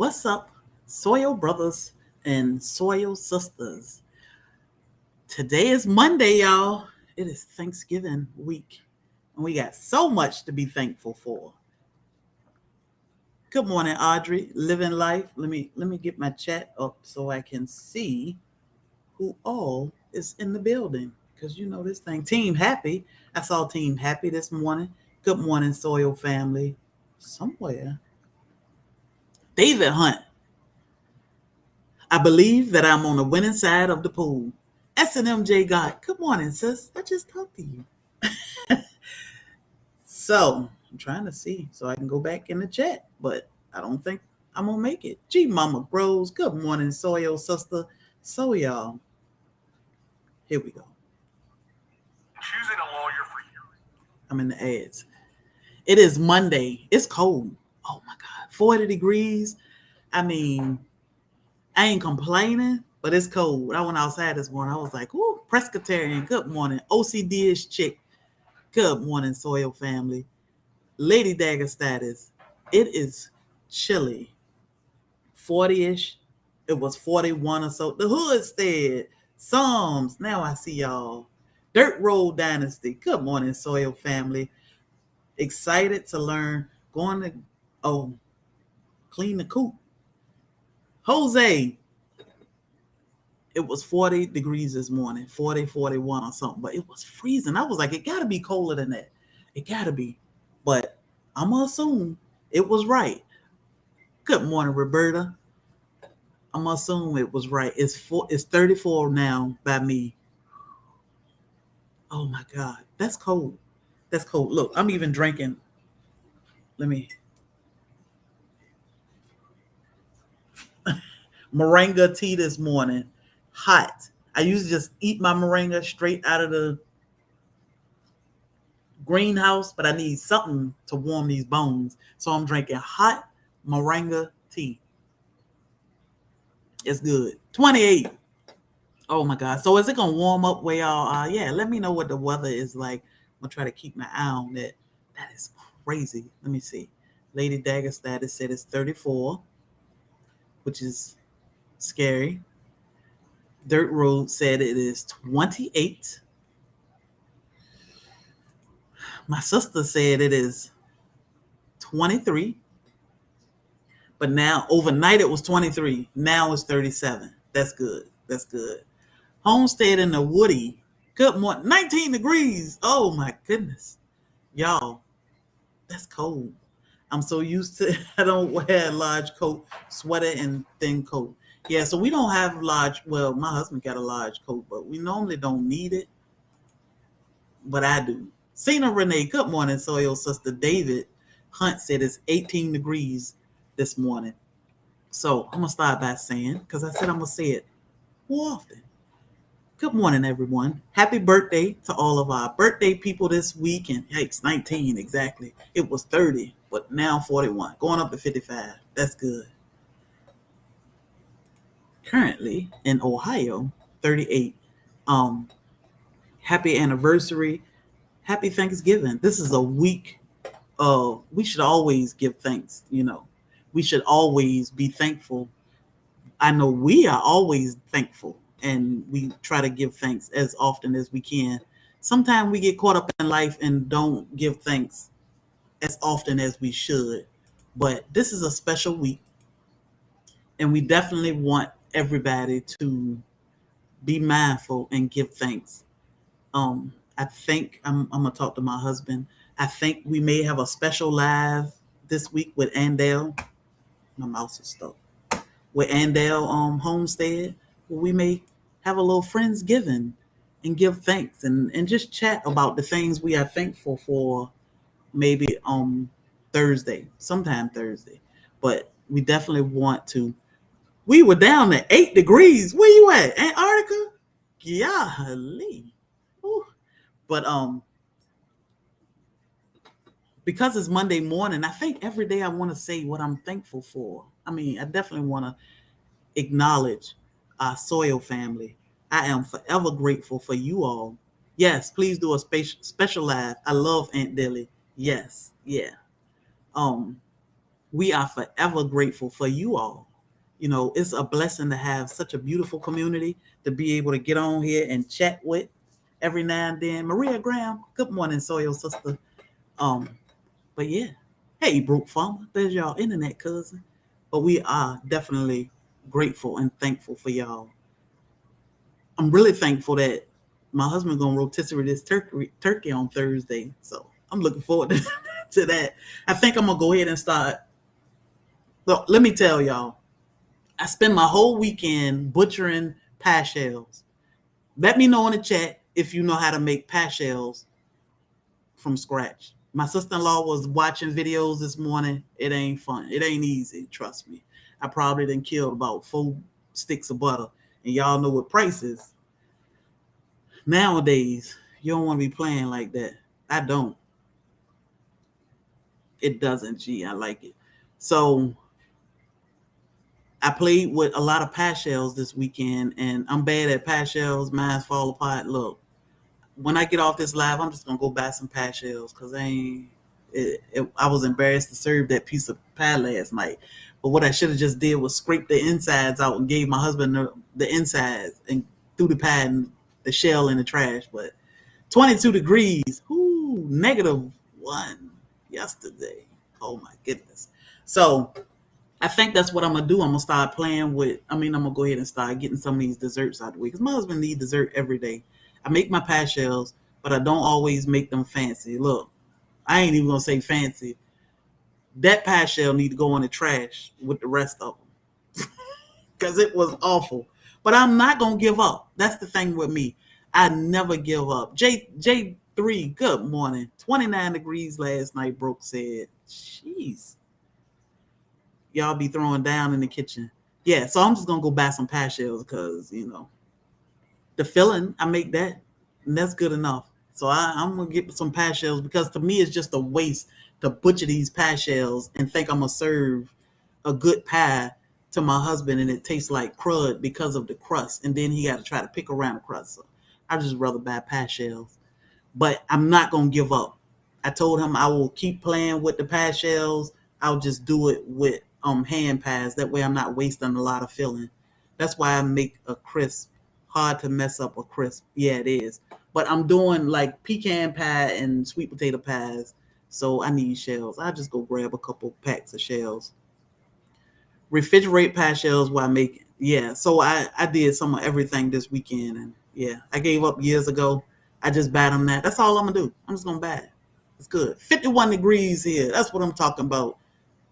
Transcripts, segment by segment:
What's up, soil brothers and soil sisters? Today is Monday, y'all. It is Thanksgiving week, and we got so much to be thankful for. Good morning, Audrey. Living life. Let me get my chat up so I can see who all is in the building. Because you know this thing. Team Happy. I saw Team Happy this morning. Good morning, Soil Family. Somewhere. David Hunt. I believe that I'm on the winning side of the pool. S&MJ God. Good morning, sis. I just talked to you. So I'm trying to see so I can go back in the chat, but I don't think I'm gonna make it. G Mama Bros. Good morning, Soil Sister. So y'all, here we go. Choosing a lawyer for you. I'm in the ads. It is Monday. It's cold. Oh my God. 40 degrees. I mean, I ain't complaining, but it's cold. I went outside this morning. I was like, ooh, Presbyterian, good morning. OCD-ish chick, good morning, Soil Family. Lady Dagger status, it is chilly. 40-ish. It was 41 or so. The Hood said, Psalms. Now I see y'all. Dirt Road Dynasty. Good morning, Soil Family. Excited to learn. Going to, clean the coop. Jose, it was 40 degrees this morning, 40, 41 or something, but it was freezing. I was like, it got to be colder than that. It got to be. But I'm going to assume it was right. Good morning, Roberta. I'm going to assume it was right. It's 34 now by me. Oh, my God. That's cold. That's cold. Look, I'm even drinking. Let me. Moringa tea this morning. Hot. I usually just eat my moringa straight out of the greenhouse, but I need something to warm these bones. So I'm drinking hot moringa tea. It's good. 28. Oh my God. So is it going to warm up where y'all are? Yeah, let me know what the weather is like. I'm going to try to keep my eye on that. That is crazy. Let me see. Lady Dagger status said it's 34, which is scary. Dirt Road said it is 28. My sister said it is 23. But now overnight it was 23. Now it's 37. That's good. That's good. Homestead in the Woody. Good morning. 19 degrees. Oh my goodness. Y'all, that's cold. I'm so used to I don't wear a large coat, sweater and thin coat. Yeah, so we don't have large, well, my husband got a large coat, but we normally don't need it. But I do. Cena Renee, good morning, Soil Sister. David Hunt said it's 18 degrees this morning. So I'm going to start by saying, because I said I'm going to say it more often. Good morning, everyone. Happy birthday to all of our birthday people this week. And yikes, 19 exactly. It was 30, but now 41. Going up to 55. That's good. Currently in Ohio, 38. Happy anniversary. Happy Thanksgiving. This is a week of, we should always give thanks, We should always be thankful. I know we are always thankful, and we try to give thanks as often as we can. Sometimes we get caught up in life and don't give thanks as often as we should. But this is a special week, and we definitely want everybody to be mindful and give thanks. I think I'm gonna talk to my husband. I think we may have a special live this week with Andale. My mouse is stuck. With Andale Homestead, where we may have a little Friendsgiving and give thanks and just chat about the things we are thankful for, maybe Thursday, sometime Thursday. But we definitely want to. We were down to 8 degrees. Where you at? Antarctica? Golly. Ooh. But because it's Monday morning, I think every day I want to say what I'm thankful for. I mean, I definitely want to acknowledge our Soil family. I am forever grateful for you all. Yes, please do a special live. I love Aunt Dilly. Yes, yeah. We are forever grateful for you all. It's a blessing to have such a beautiful community to be able to get on here and chat with every now and then. Maria Graham, good morning, Soil sister. Um, but yeah, hey, Brooke Farmer, there's y'all internet cousin. But we are definitely grateful and thankful for y'all. I'm really thankful that my husband gonna rotisserie this turkey on Thursday, so I'm looking forward to that. I think I'm gonna go ahead and start. Look, let me tell y'all, I spend my whole weekend butchering pie shells. Let me know in the chat if you know how to make pie shells from scratch. My sister-in-law was watching videos this morning. It ain't fun. It ain't easy. Trust me. I probably done killed about 4 sticks of butter. And y'all know what price is. Nowadays, you don't want to be playing like that. I don't. It doesn't. Gee, I like it. So I played with a lot of pie shells this weekend, and I'm bad at pie shells. Mine fall apart. Look, when I get off this live, I'm just gonna go buy some pie shells because I was embarrassed to serve that piece of pie last night. But what I should have just did was scrape the insides out and gave my husband the insides and threw the pie and the shell in the trash. But 22 degrees, -1 yesterday. Oh my goodness. So I think that's what I'm gonna do. I'm gonna start playing with. I'm gonna go ahead and start getting some of these desserts out of the way because my husband needs dessert every day. I make my pie shells, but I don't always make them fancy. Look, I ain't even gonna say fancy. That pie shell need to go in the trash with the rest of them because it was awful. But I'm not gonna give up. That's the thing with me. I never give up. J3, good morning. 29 degrees last night. Brooke said, "Jeez, y'all be throwing down in the kitchen." Yeah, so I'm just gonna go buy some pie shells because the filling I make that, and that's good enough. So I'm gonna get some pie shells because to me it's just a waste to butcher these pie shells and think I'm gonna serve a good pie to my husband and it tastes like crud because of the crust, and then he got to try to pick around the crust. So I just rather buy pie shells, but I'm not gonna give up. I told him I will keep playing with the pie shells. I'll just do it with hand pies. That way I'm not wasting a lot of filling. That's why I make a crisp. Hard to mess up a crisp. Yeah, it is. But I'm doing like pecan pie and sweet potato pies. So I need shells. I just go grab a couple packs of shells. Refrigerate pie shells while making. Yeah. So I did some of everything this weekend, and yeah, I gave up years ago. I just buy them that. That's all I'm gonna do. I'm just gonna buy it. It's good. 51 degrees here. That's what I'm talking about.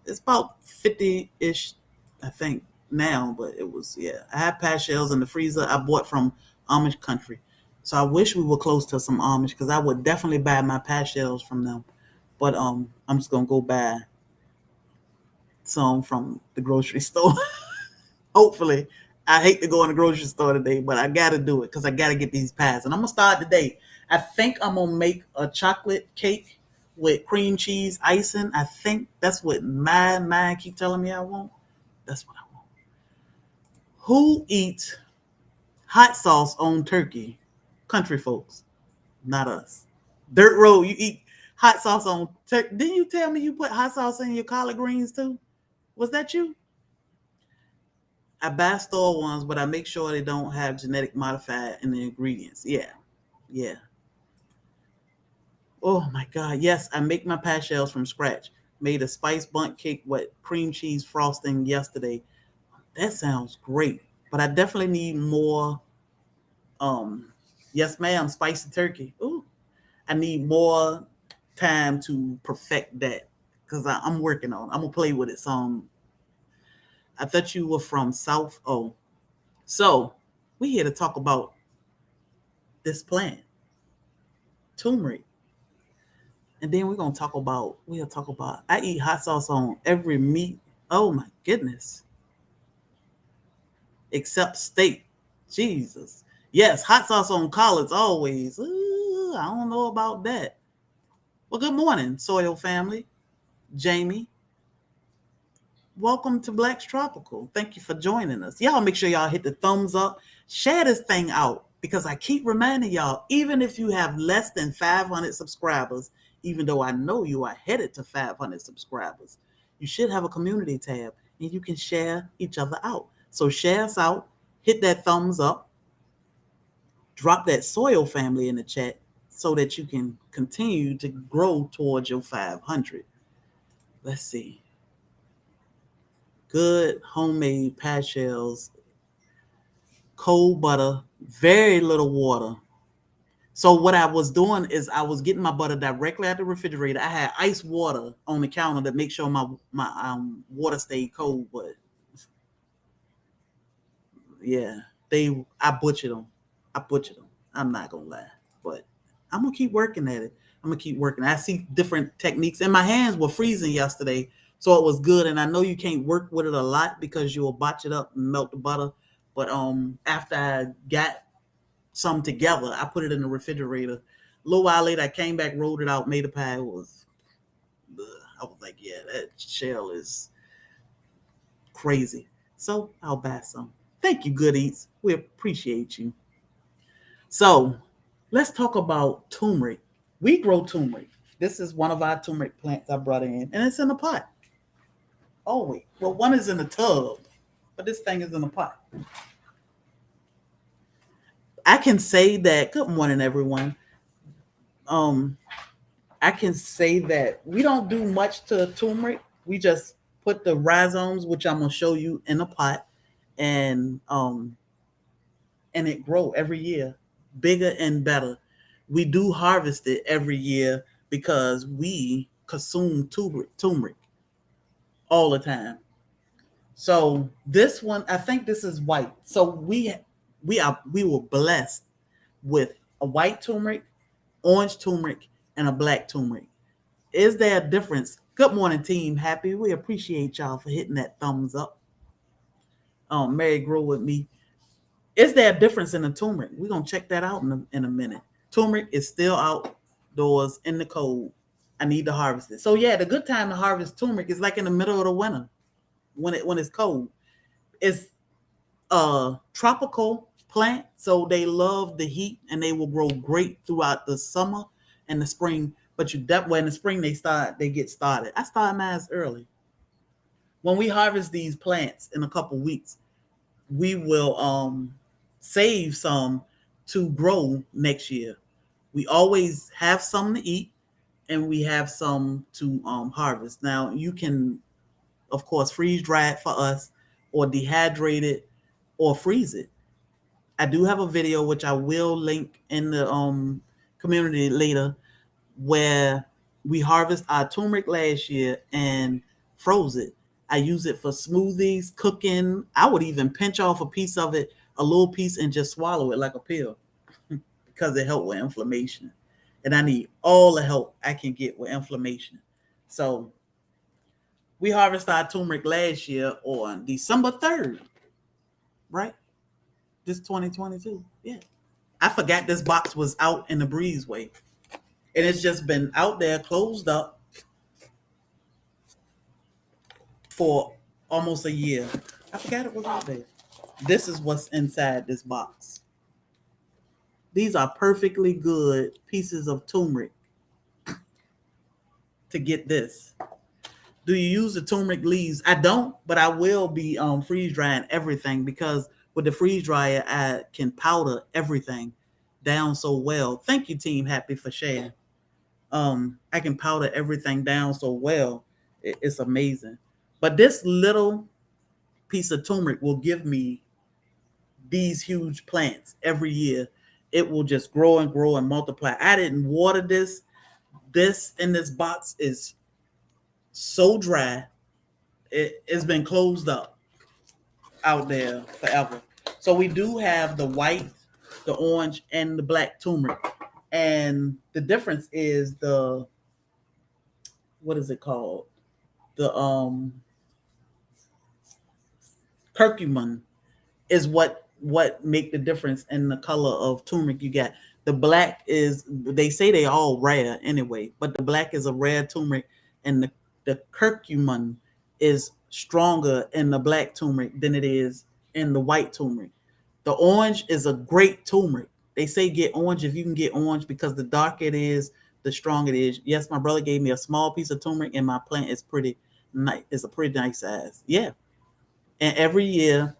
It's about 50-ish, I think, now, but it was, yeah. I have pie shells in the freezer I bought from Amish country. So I wish we were close to some Amish because I would definitely buy my pie shells from them. But I'm just gonna go buy some from the grocery store. Hopefully. I hate to go in the grocery store today, but I gotta do it because I gotta get these pies. And I'm gonna start today. I think I'm gonna make a chocolate cake with cream cheese icing. I think that's what my mind keep telling me I want. That's what I want. Who eats hot sauce on turkey? Country folks, not us. Dirt Road, you eat hot sauce on turkey. Didn't you tell me you put hot sauce in your collard greens too? Was that you? I buy store ones, but I make sure they don't have genetic modified in the ingredients. Yeah, yeah. Oh my God, yes, I make my pie shells from scratch. Made a spice bundt cake with cream cheese frosting yesterday. That sounds great, but I definitely need more. Um, yes, ma'am, spicy turkey. Ooh, I need more time to perfect that because I'm working on. I'm gonna play with it some. I thought you were from South. Oh, so we here to talk about this plant, turmeric. And then we'll talk about I eat hot sauce on every meat. Oh my goodness. Except steak. Jesus. Yes, hot sauce on collards always. Ooh, I don't know about that. Well, good morning, Soil Family. Jamie. Welcome to Black's Tropical. Thank you for joining us. Y'all make sure y'all hit the thumbs up. Share this thing out because I keep reminding y'all, even if you have less than 500 subscribers, even though I know you are headed to 500 subscribers, you should have a community tab and you can share each other out. So share us out, hit that thumbs up, drop that soil family in the chat so that you can continue to grow towards your 500. Let's see. Good homemade pie shells, cold butter, very little water. So what I was doing is I was getting my butter directly out the refrigerator. I had ice water on the counter to make sure my water stayed cold. But yeah, I butchered them. I butchered them. I'm not gonna lie, but I'm gonna keep working at it. I'm gonna keep working. I see different techniques, and my hands were freezing yesterday, so it was good. And I know you can't work with it a lot because you'll botch it up and melt the butter. But after I got some together, I put it in the refrigerator. A little while later, I came back, rolled it out, made a pie. It was, I was like, yeah, that shell is crazy. So I'll buy some. Thank you, Good Eats. We appreciate you. So let's talk about turmeric. We grow turmeric. This is one of our turmeric plants I brought in, and it's in a pot. Oh wait, well, one is in a tub, but this thing is in a pot. I can say that. Good morning, everyone. Um, I can say that we don't do much to turmeric. We just put the rhizomes, which I'm gonna show you, in a pot, and it grow every year, bigger and better. We do harvest it every year because we consume turmeric all the time. So this one, I think this is white. So we were blessed with a white turmeric, orange turmeric, and a black turmeric. Is there a difference? Good morning, team. Happy. We appreciate y'all for hitting that thumbs up. Mary Grow with me. Is there a difference in the turmeric? We're gonna check that out in a minute. Turmeric is still outdoors in the cold. I need to harvest it. So yeah, the good time to harvest turmeric is like in the middle of the winter when it's cold. It's a tropical plant, so they love the heat and they will grow great throughout the summer and the spring. But when in the spring they get started. I start mine early. When we harvest these plants in a couple weeks, we will save some to grow next year. We always have some to eat and we have some to harvest. Now you can, of course, freeze dry it for us, or dehydrate it, or freeze it. I do have a video which I will link in the community later, where we harvest our turmeric last year and froze it. I use it for smoothies, cooking. I would even pinch off a piece of it, a little piece, and just swallow it like a pill because it helped with inflammation. And I need all the help I can get with inflammation. So we harvested our turmeric last year on December 3rd, right? This 2022. Yeah. I forgot this box was out in the breezeway. And it's just been out there closed up for almost a year. I forgot it was out there. This is what's inside this box. These are perfectly good pieces of turmeric to get this. Do you use the turmeric leaves? I don't, but I will be freeze drying everything because with the freeze dryer, I can powder everything down so well. Thank you, Team Happy, for sharing. I can powder everything down so well. It's amazing. But this little piece of turmeric will give me these huge plants every year. It will just grow and grow and multiply. I didn't water this. This in this box is so dry. It's been closed up out there forever. So we do have the white, the orange, and the black turmeric. And the difference is what is it called? The curcumin is what make the difference in the color of turmeric you get. The black is, they say they all rare anyway, but the black is a rare turmeric, and the curcumin is stronger in the black turmeric than it is in the white turmeric. The orange is a great turmeric. They say get orange if you can get orange because the darker it is, the stronger it is. Yes, my brother gave me a small piece of turmeric and my plant is pretty It's a pretty nice size. Yeah. And every year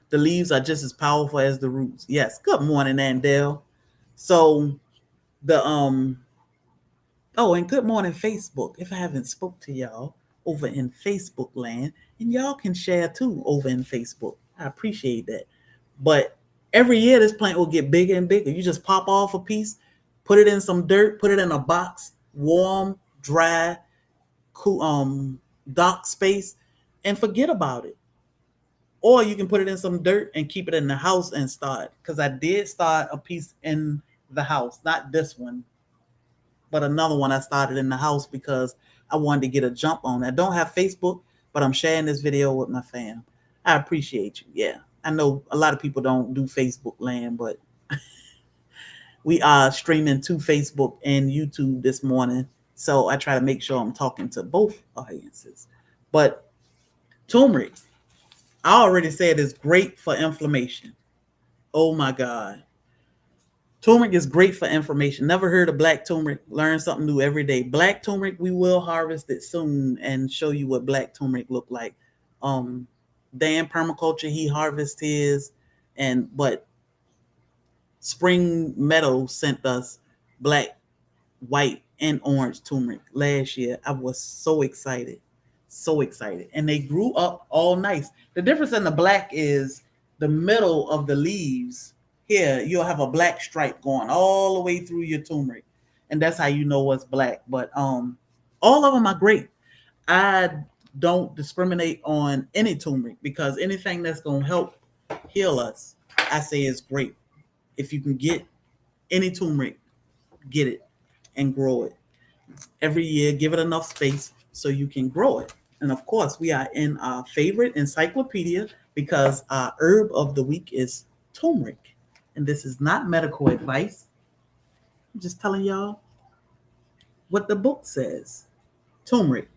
the leaves are just as powerful as the roots. Yes. Good morning, Andell. So the oh, and good morning, Facebook. If I haven't spoke to y'all over in Facebook land, and y'all can share too over in Facebook. I appreciate that. But every year this plant will get bigger and bigger. You just pop off a piece, put it in some dirt, put it in a box, warm, dry, cool, dark space, and forget about it. Or you can put it in some dirt and keep it in the house and start. Because I did start a piece in the house, not this one, but another one I started in the house because I wanted to get a jump on it. I don't have Facebook, but I'm sharing this video with my fam. I appreciate you. Yeah. I know a lot of people don't do Facebook land, but we are streaming to Facebook and YouTube this morning. So I try to make sure I'm talking to both audiences. But turmeric, I already said it's great for inflammation. Oh my God. Turmeric is great for inflammation. Never heard of black turmeric. Learn something new every day. Black turmeric, we will harvest it soon and show you what black turmeric look like. Dan Permaculture, he harvests his, but Spring Meadow sent us black, white, and orange turmeric last year. I was so excited. So excited. And they grew up all nice. The difference in the black is the middle of the leaves. Here, you'll have a black stripe going all the way through your turmeric. And that's how you know what's black. But all of them are great. I don't discriminate on any turmeric because anything that's going to help heal us, I say is great. If you can get any turmeric, get it and grow it. Every year, give it enough space so you can grow it. And of course, we are in our favorite encyclopedia because our herb of the week is turmeric. And this is not medical advice. I'm just telling y'all what the book says. Turmeric.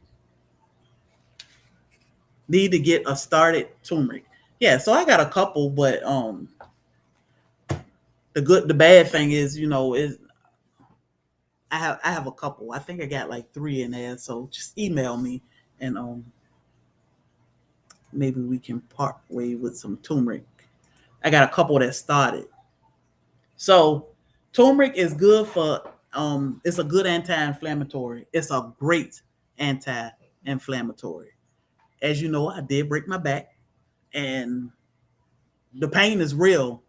Need to get a started turmeric. Yeah, so I got a couple, but the bad thing is, is I have a couple. I think I got like 3 in there. So just email me and maybe we can part way with some turmeric. I got a couple that started. So turmeric is good for it's a good anti-inflammatory. It's a great anti-inflammatory. As you know, I did break my back and the pain is real.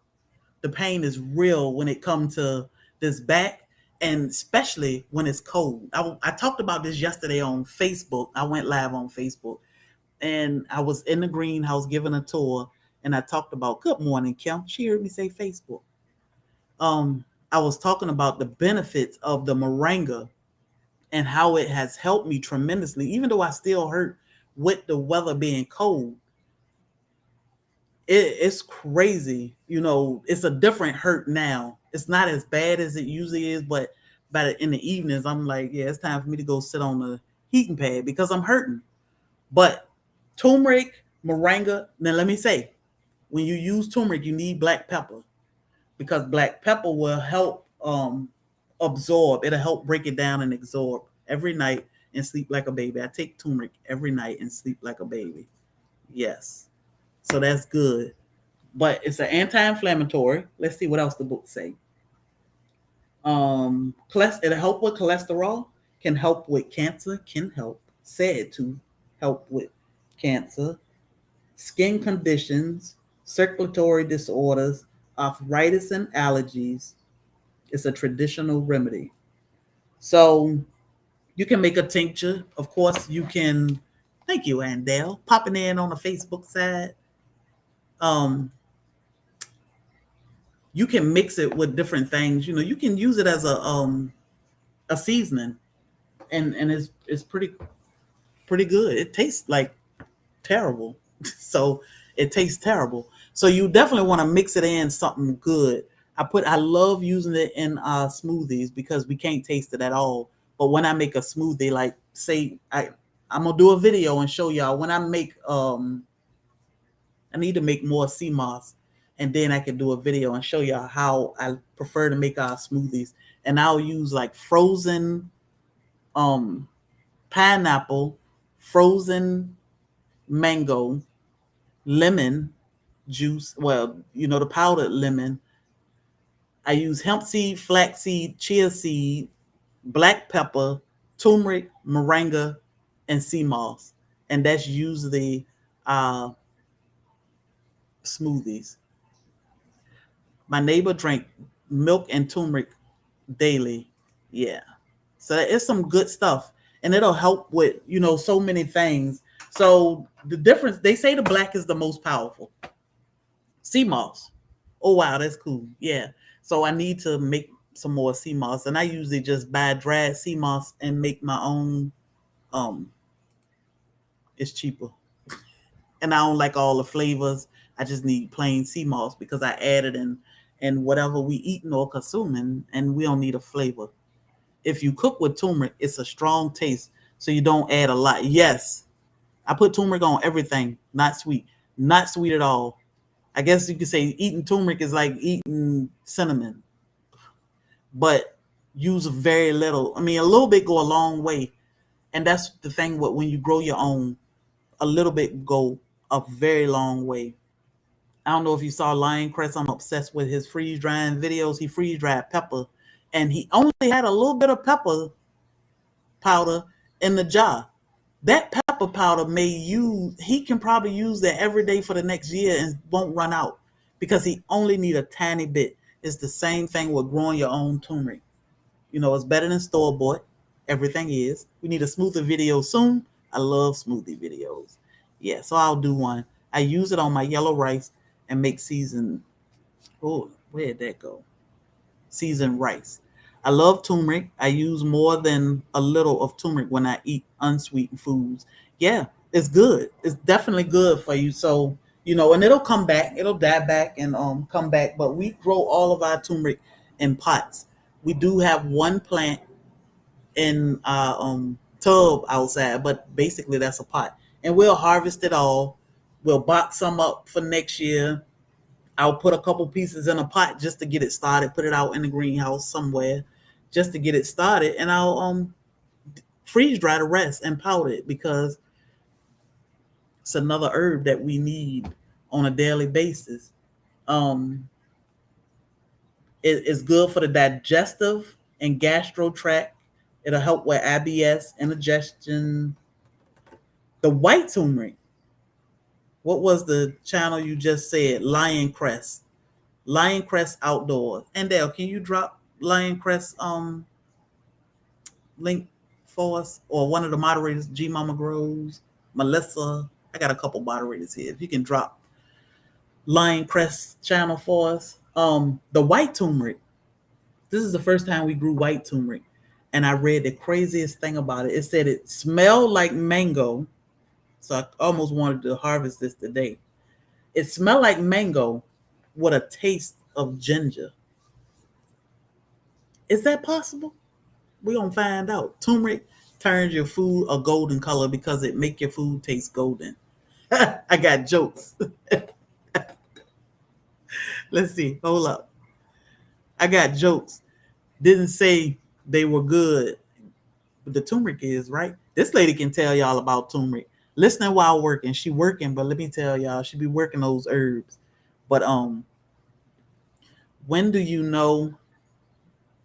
The pain is real when it comes to this back and especially when it's cold. I talked about this yesterday on Facebook. I went live on Facebook and I was in the greenhouse giving a tour and I talked about good morning, Kim. She heard me say Facebook. I was talking about the benefits of the moringa and how it has helped me tremendously, even though I still hurt with the weather being cold. It's crazy. It's a different hurt now. It's not as bad as it usually is, but in the evenings, I'm like, yeah, it's time for me to go sit on the heating pad because I'm hurting. But turmeric, moringa, now let me say, when you use turmeric, you need black pepper because black pepper will help absorb. It'll help break it down and absorb every night and sleep like a baby. I take turmeric every night and sleep like a baby. Yes. So that's good. But it's an anti-inflammatory. Let's see what else the book say. It'll help with cholesterol, can help with cancer, said to help with cancer, skin conditions, circulatory disorders, arthritis and allergies. It's a traditional remedy. So you can make a tincture. Of course, you can. Thank you, Andell. Popping in on the Facebook side. You can mix it with different things. You can use it as a seasoning, and it's pretty good. It tastes like terrible, so it tastes terrible. So you definitely want to mix it in something good. I love using it in smoothies because we can't taste it at all. But when I make a smoothie, like say I'm gonna do a video and show y'all when I make I need to make more sea moss and then I can do a video and show y'all how I prefer to make our smoothies. And I'll use like frozen pineapple, frozen mango, lemon juice. Well, the powdered lemon. I use hemp seed, flaxseed, chia seed, black pepper, turmeric, moringa, and sea moss. And that's usually uh, smoothies. My neighbor drank milk and turmeric daily. Yeah. So it's some good stuff. And it'll help with, so many things. So the difference, they say the black is the most powerful. Sea moss. Oh wow, that's cool. Yeah. So I need to make some more sea moss. And I usually just buy dried sea moss and make my own. Um, it's cheaper. And I don't like all the flavors. I just need plain sea moss because I add it in whatever we eating or consuming, and we don't need a flavor. If you cook with turmeric, it's a strong taste, so you don't add a lot. Yes, I put turmeric on everything. Not sweet at all. I guess you could say eating turmeric is like eating cinnamon, but use very little. I mean, a little bit go a long way, and that's the thing. With when you grow your own, a little bit go a very long way. I don't know if you saw Lion Crest. I'm obsessed with his freeze drying videos. He freeze dried pepper, and he only had a little bit of pepper powder in the jar. That pepper powder he can probably use that every day for the next year and won't run out because he only need a tiny bit. It's the same thing with growing your own turmeric. It's better than store bought. Everything is. We need a smoothie video soon. I love smoothie videos. Yeah, so I'll do one. I use it on my yellow rice and make seasoned. Oh, where'd that go? Seasoned rice. I love turmeric. I use more than a little of turmeric when I eat unsweetened foods. Yeah, it's good. It's definitely good for you. So, and it'll come back. It'll die back and come back. But we grow all of our turmeric in pots. We do have one plant in our tub outside, but basically that's a pot. And we'll harvest it all. We'll box some up for next year. I'll put a couple pieces in a pot just to get it started, put it out in the greenhouse somewhere just to get it started. And I'll freeze dry the rest and powder it because it's another herb that we need on a daily basis. Um, it's good for the digestive and gastro tract. It'll help with IBS, indigestion. The white turmeric. What was the channel you just said? Lion Crest. Lion Crest Outdoors. And Dale, can you drop Lion Crest link for us? Or one of the moderators, G Mama Grows, Melissa. I got a couple moderators here. If you can drop Lion Crest channel for us. The white turmeric. This is the first time we grew white turmeric. And I read the craziest thing about it. It said it smelled like mango. So I almost wanted to harvest this today. It smelled like mango with a taste of ginger. Is that possible? We're going to find out. Turmeric turns your food a golden color because it make your food taste golden. I got jokes. Let's see. Hold up. I got jokes. Didn't say they were good. But the turmeric is, right? This lady can tell y'all about turmeric. Listening while working. She working, but let me tell y'all, she be working those herbs. But when do you know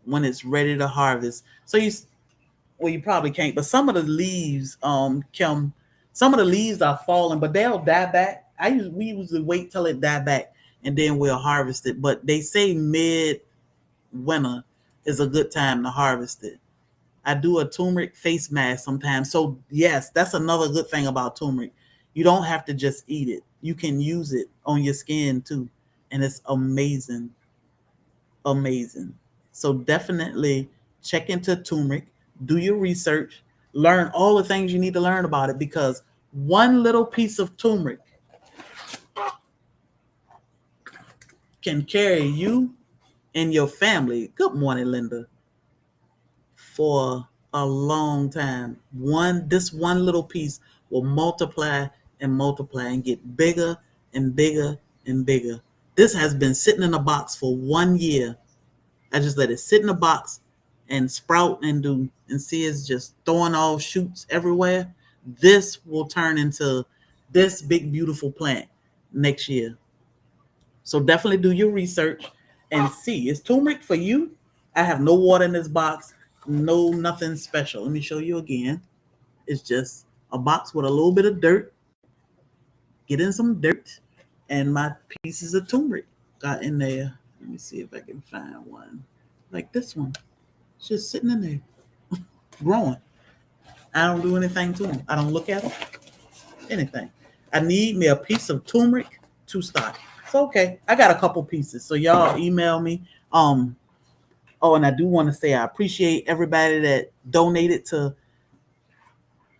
when it's ready to harvest? So you probably can't, but some of the leaves some of the leaves are falling, but they'll die back. We usually wait till it die back and then we'll harvest it. But they say mid winter is a good time to harvest it. I do a turmeric face mask sometimes. So yes, that's another good thing about turmeric. You don't have to just eat it. You can use it on your skin too. And it's amazing. Amazing. So definitely check into turmeric, do your research, learn all the things you need to learn about it because one little piece of turmeric can carry you and your family. Good morning, Linda. For a long time. This one little piece will multiply and get bigger and bigger and bigger. This has been sitting in a box for 1 year. I just let it sit in a box and sprout and see it's just throwing off shoots everywhere. this will turn into this big beautiful plant next year. So definitely do your research and see. Is turmeric for you? I have no water in this box, no nothing special. Let me show you again. It's just a box with a little bit of dirt. Get in some dirt, and my pieces of turmeric got in there. Let me see if I can find one like this one. It's just sitting in there, growing. I don't do anything to them. I don't look at them. Anything. I need me a piece of turmeric to start. So okay, I got a couple pieces. So y'all email me. Oh, and I do want to say I appreciate everybody that donated to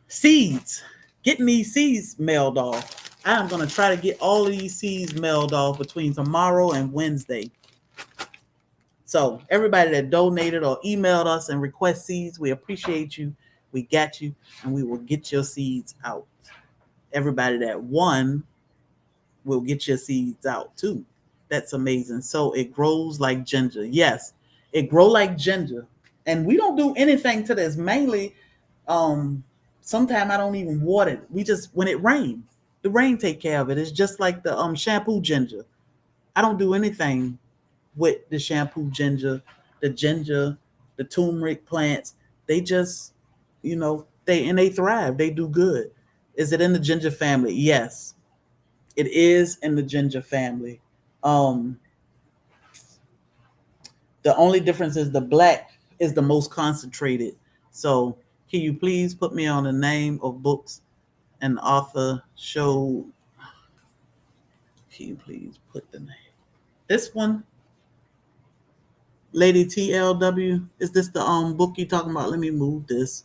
seeds. Getting these seeds mailed off. I am gonna try to get all of these seeds mailed off between tomorrow and Wednesday. So everybody that donated or emailed us and request seeds, we appreciate you. We got you, and we will get your seeds out. Everybody that won will get your seeds out too. That's amazing. So it grows like ginger. Yes, it grow like ginger. And we don't do anything to this. Mainly, sometimes I don't even water it. We just when it rains, the rain take care of it. It's just like the shampoo ginger. I don't do anything with the shampoo ginger, the turmeric plants. They just, they thrive. They do good. Is it in the ginger family? Yes, it is in the ginger family. Um, the only difference is the black is the most concentrated. So can you please put me on the name of books and author show? Can you please put the name? This one, Lady TLW. Is this the book you talking about? Let me move this.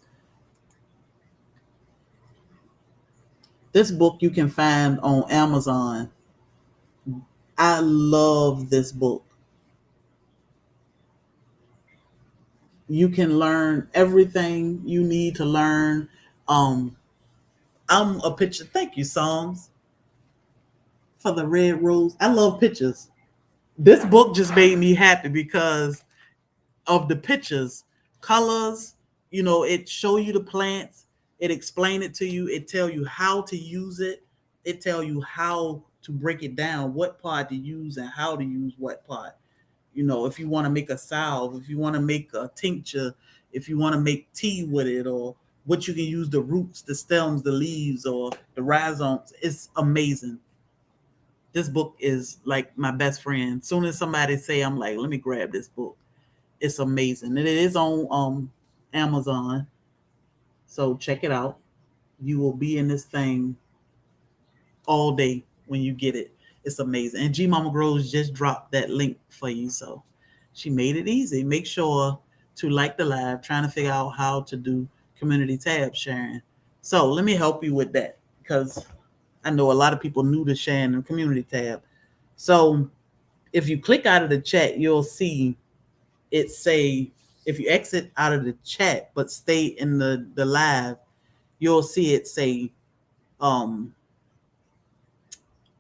This book you can find on Amazon. I love this book. You can learn everything you need to learn. Um, I'm a picture. Thank you, Psalms, for the red rose. I love pictures. This book just made me happy because of the pictures, colors. It show you the plants. It explain it to you. It tell you how to use it. It tell you how to break it down, what part to use and how to use what part. If you want to make a salve, if you want to make a tincture, if you want to make tea with it, or what you can use, the roots, the stems, the leaves, or the rhizomes. It's amazing. This book is like my best friend. Soon as somebody say, I'm like, let me grab this book. It's amazing. And it is on Amazon. So check it out. You will be in this thing all day when you get it. It's amazing. And G Mama Grows just dropped that link for you. So she made it easy. Make sure to like the live, trying to figure out how to do community tab sharing. So let me help you with that because I know a lot of people new to sharing the community tab. So if you click out of the chat, you'll see it say, if you exit out of the chat but stay in the live, you'll see it say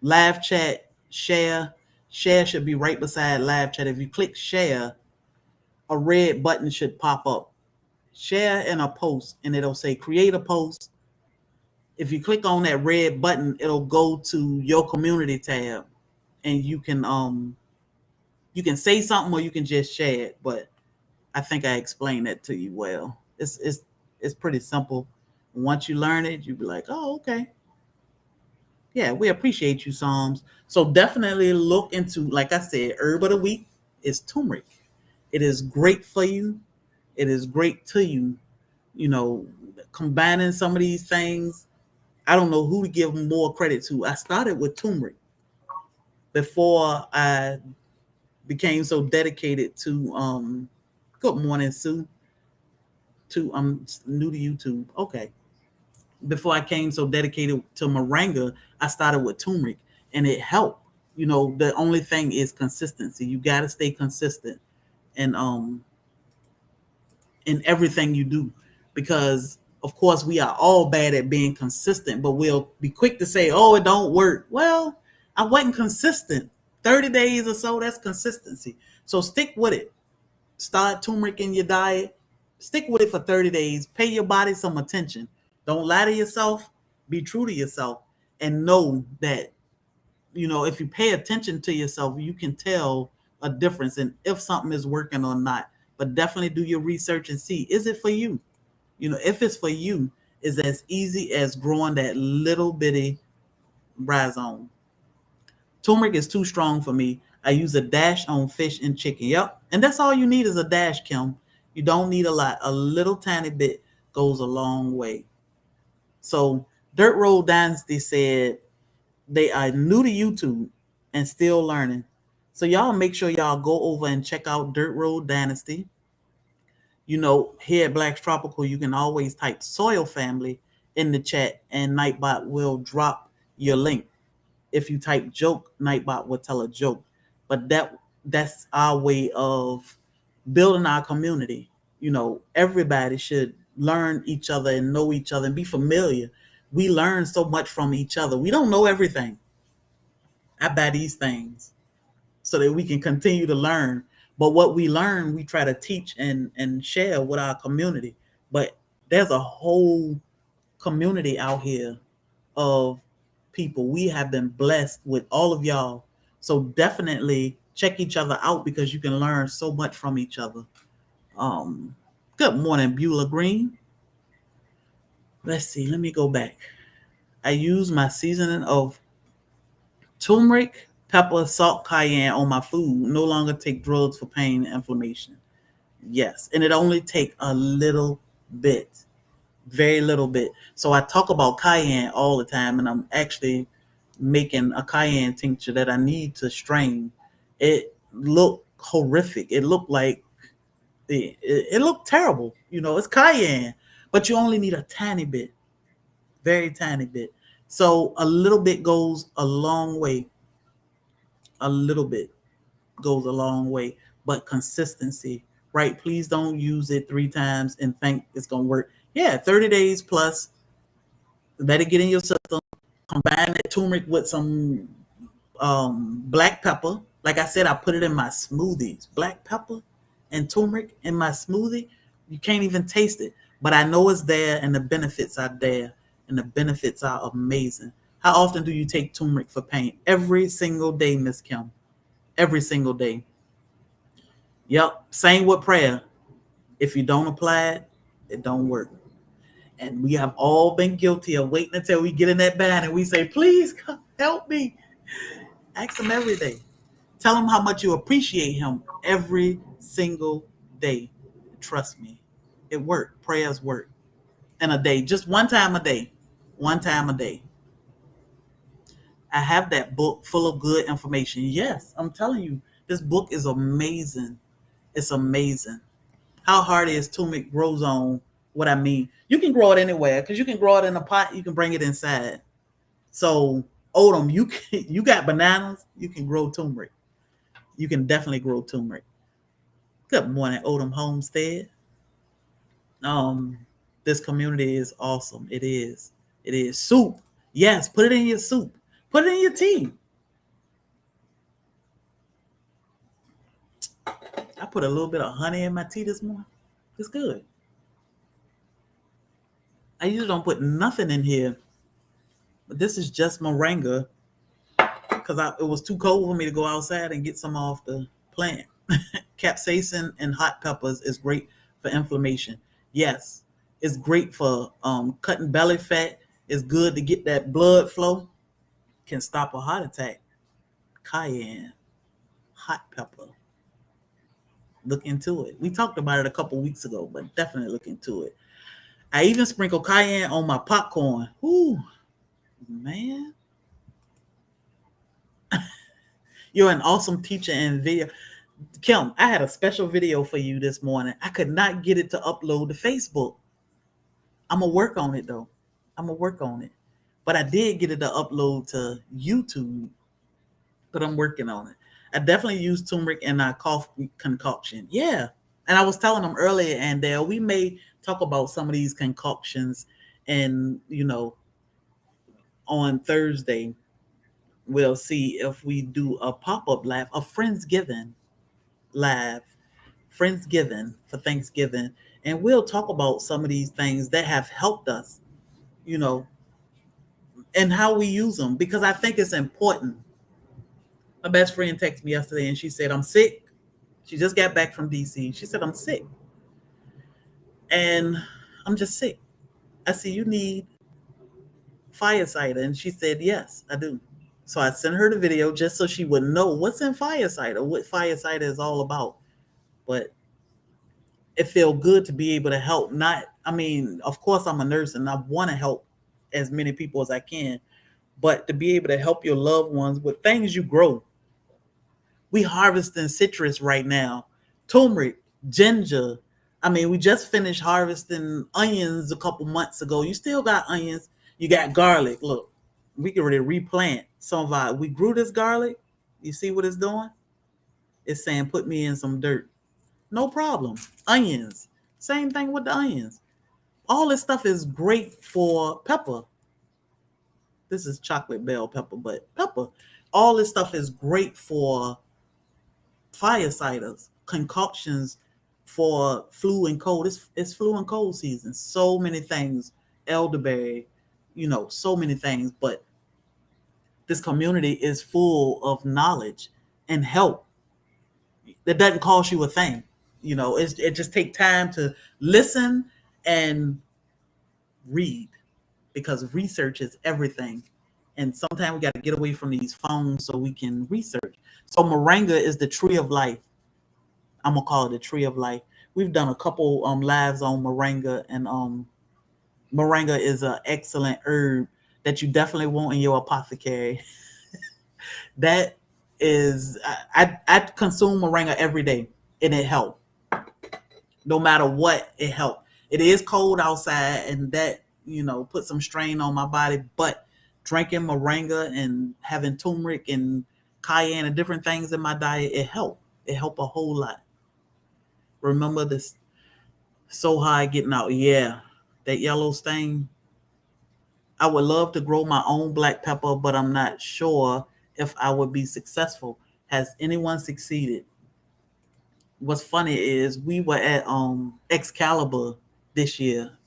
live chat, share. Share should be right beside live chat. If you click share, a red button should pop up. Share in a post, and it'll say create a post. If you click on that red button, it'll go to your community tab, and you can say something or you can just share it. But I think I explained that to you well. It's pretty simple. Once you learn it, you'll be like, oh, okay. Yeah, we appreciate you, Psalms. So definitely look into, like I said, herb of the week is turmeric. It is great for you. It is great to you. Combining some of these things, I don't know who to give more credit to. I started with turmeric before I became so dedicated to good morning, Sue. I'm new to YouTube. Okay. Before I came so dedicated to moringa, I started with turmeric and it helped. The only thing is consistency. You got to stay consistent and in everything you do, because of course we are all bad at being consistent, but we'll be quick to say, oh, it don't work. Well, I wasn't consistent. 30 days or so, that's consistency. So stick with it. Start turmeric in your diet. Stick with it for 30 days. Pay your body some attention. Don't lie to yourself. Be true to yourself, and know that, if you pay attention to yourself, you can tell a difference in if something is working or not. But definitely do your research and see, is it for you? If it's for you, it's as easy as growing that little bitty rhizome. Turmeric is too strong for me. I use a dash on fish and chicken. Yep. And that's all you need is a dash, Kim. You don't need a lot. A little tiny bit goes a long way. So Dirt Road Dynasty said they are new to YouTube and still learning. So y'all make sure y'all go over and check out Dirt Road Dynasty. Here at Black's Tropical, you can always type SoilFamily in the chat and Nightbot will drop your link. If you type joke, Nightbot will tell a joke. But that's our way of building our community. Everybody should learn each other and know each other and be familiar. We learn so much from each other. We don't know everything. I buy these things so that we can continue to learn. But what we learn, we try to teach and share with our community. But there's a whole community out here of people. We have been blessed with all of y'all. So definitely check each other out because you can learn so much from each other. Um, Good morning, Beulah Green. Let's see. Let me go back. I use my seasoning of turmeric, pepper, salt, cayenne on my food. No longer take drugs for pain and inflammation. Yes, and it only take a little bit, very little bit. So I talk about cayenne all the time, and I'm actually making a cayenne tincture that I need to strain. It looked horrific. It looked like it looked terrible. It's cayenne, but you only need a tiny bit, very tiny bit. So a little bit goes a long way. A little bit goes a long way, but consistency, right? Please don't use it 3 times and think it's gonna work. Yeah, 30 days plus. Let it get in your system. Combine that turmeric with some black pepper. Like I said, I put it in my smoothies. Black pepper and turmeric in my smoothie. You can't even taste it, but I know it's there, and the benefits are there, and the benefits are amazing. How often do you take turmeric for pain? Every single day, Miss Kim. Every single day. Yep. Same with prayer. If you don't apply it, it don't work. And we have all been guilty of waiting until we get in that band and we say, please help me. Ask him every day. Tell him how much you appreciate him every single day. Trust me, it worked. Prayers work. In a day, just one time a day. One time a day. I have that book full of good information. Yes, I'm telling you, this book is amazing. It's amazing. How hard is turmeric grows on what I mean. You can grow it anywhere because you can grow it in a pot. You can bring it inside. So Odom, you got bananas. You can grow turmeric. You can definitely grow turmeric. Good morning, Odom Homestead. Um, this community is awesome. It is. It is soup. Yes, put it in your soup. Put it in your tea. I put a little bit of honey in my tea this morning. It's good. I usually don't put nothing in here, but this is just moringa because it was too cold for me to go outside and get some off the plant. Capsaicin and hot peppers is great for inflammation. Yes, it's great for cutting belly fat. It's good to get that blood flow. Can stop a heart attack. Cayenne, hot pepper. Look into it. We talked about it a couple weeks ago, but definitely look into it. I even sprinkle cayenne on my popcorn. Ooh, man. You're an awesome teacher and video. Kim, I had a special video for you this morning. I could not get it to upload to Facebook. I'm going to work on it, though. I'm going to work on it. But I did get it to upload to YouTube, but I'm working on it. I definitely use turmeric in our coffee concoction. Yeah. And I was telling them earlier, and we may talk about some of these concoctions. And, on Thursday, we'll see if we do a pop-up live, a Friendsgiving live, Friendsgiving for Thanksgiving. And we'll talk about some of these things that have helped us. you know, and how we use them, because I think it's important. My best friend texted me yesterday and she said, I'm sick. She just got back from DC. She said, I'm sick and I'm just sick. I said, you need fire cider. And she said, yes, I do. So I sent her the video just so she would know what's in fire cider, what fire cider is all about. But it felt good to be able to help. Not, I mean, of course, I'm a nurse and I want to help as many people as I can, but to be able to help your loved ones with things you grow. We harvesting citrus right now, turmeric, ginger. I mean, we just finished harvesting onions a couple months ago. You still got onions. You got garlic. Look, we can already replant some of our. We grew this garlic. You see what it's doing? It's saying put me in some dirt. No problem. Onions. Same thing with the onions. All this stuff is great for pepper. This is chocolate bell pepper, but pepper. All this stuff is great for fire ciders, concoctions for flu and cold. It's flu and cold season. So many things. Elderberry, so many things. But this community is full of knowledge and help. That doesn't cost you a thing. It just take time to listen and read, because research is everything. And sometimes we got to get away from these phones so we can research. So moringa is the tree of life. I'm gonna call it the tree of life. We've done a couple lives on moringa, and moringa is an excellent herb that you definitely want in your apothecary. That is, I consume moringa every day, and it helps. No matter what, it helps. It is cold outside, and that put some strain on my body. But drinking moringa and having turmeric and cayenne and different things in my diet, it helped. It helped a whole lot. Remember this so high getting out. Yeah, that yellow stain. I would love to grow my own black pepper, but I'm not sure if I would be successful. Has anyone succeeded? What's funny is we were at Excalibur this year,